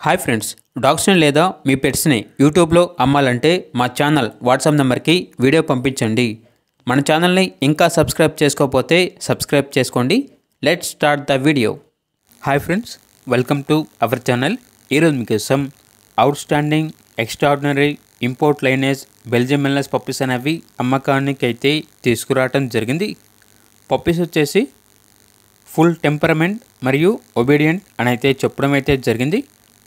Hi friends, డాగ్స్ని లేదా మీ పెట్స్ని యూట్యూబ్లో అమ్మాలంటే మా ఛానల్ వాట్సాప్ నెంబర్కి వీడియో పంపించండి. మన ఛానల్ని ఇంకా సబ్స్క్రైబ్ చేసుకోకపోతే సబ్స్క్రైబ్ చేసుకోండి. Let's start the video. Hi friends, welcome to our channel. ఈరోజు మీకోసం outstanding, extraordinary, import lineage, Belgium malinois puppies అనేవి అమ్మకానికి అయితే తీసుకురావటం జరిగింది. పప్పీస్ వచ్చేసి ఫుల్ టెంపరమెంట్ మరియు ఒబీడియంట్ అని అయితే చెప్పడం అయితే జరిగింది.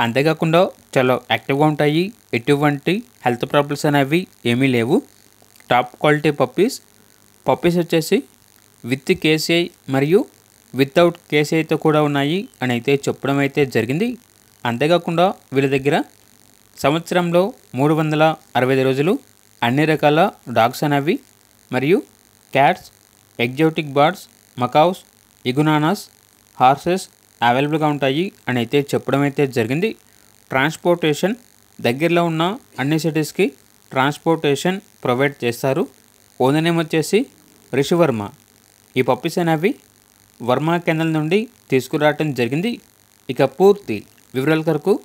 అంతేకాకుండా చాలా యాక్టివ్గా ఉంటాయి. ఎటువంటి హెల్త్ ప్రాబ్లమ్స్ అనేవి ఏమీ లేవు. టాప్ క్వాలిటీ పప్పీస్ వచ్చేసి విత్ కేసీఐ మరియు వితౌట్ కేసీఐతో కూడా ఉన్నాయి అని అయితే చెప్పడం అయితే జరిగింది. అంతేకాకుండా వీళ్ళ దగ్గర సంవత్సరంలో 365 రోజులు అన్ని రకాల డాగ్స్ అనేవి మరియు cats, exotic birds, macaws, iguanas, horses అవైలబుల్గా ఉంటాయి అని అయితే చెప్పడం అయితే జరిగింది. ట్రాన్స్పోర్టేషన్ దగ్గరలో ఉన్న అన్ని సిటీస్కి ట్రాన్స్పోర్టేషన్ ప్రొవైడ్ చేస్తారు. ఓనర్ నేమ్ వచ్చేసి రిషివర్మ. ఈ పప్పీస్ అనేవి వర్మ కెనల్ నుండి తీసుకురావటం జరిగింది. ఇక పూర్తి వివరాల కొరకు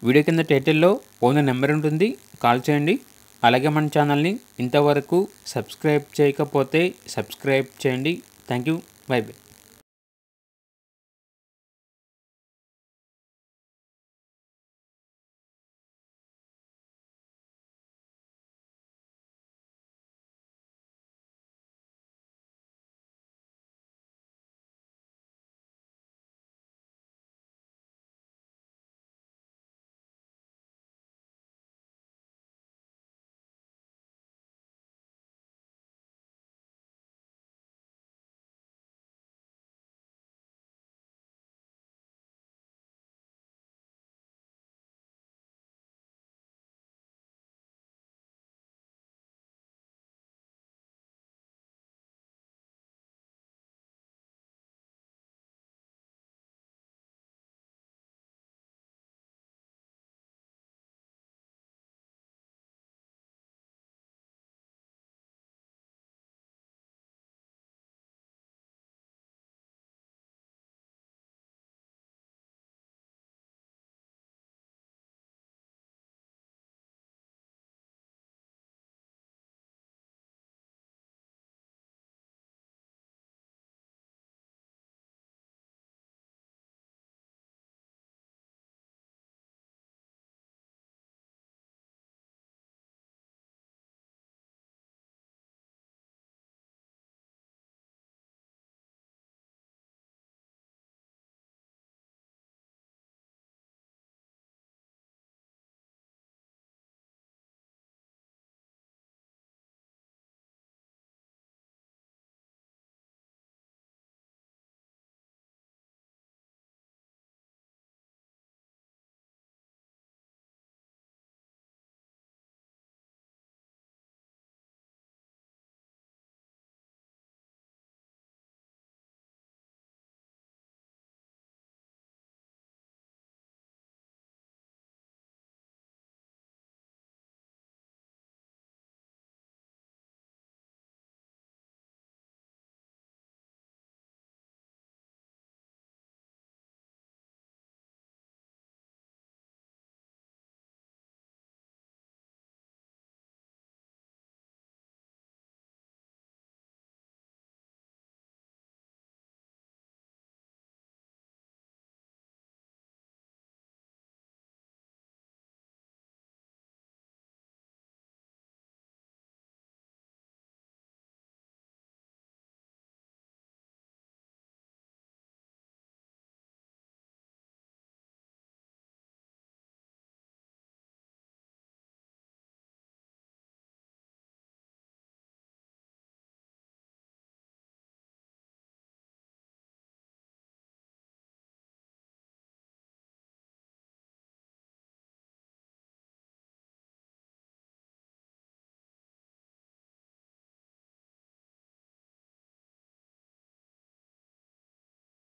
వీడియో కింద టైటిల్లో ఓనర్ నెంబర్ ఉంటుంది, కాల్ చేయండి. అలాగే మన ఛానల్ని ఇంతవరకు సబ్స్క్రైబ్ చేయకపోతే సబ్స్క్రైబ్ చేయండి. Thank you. By by.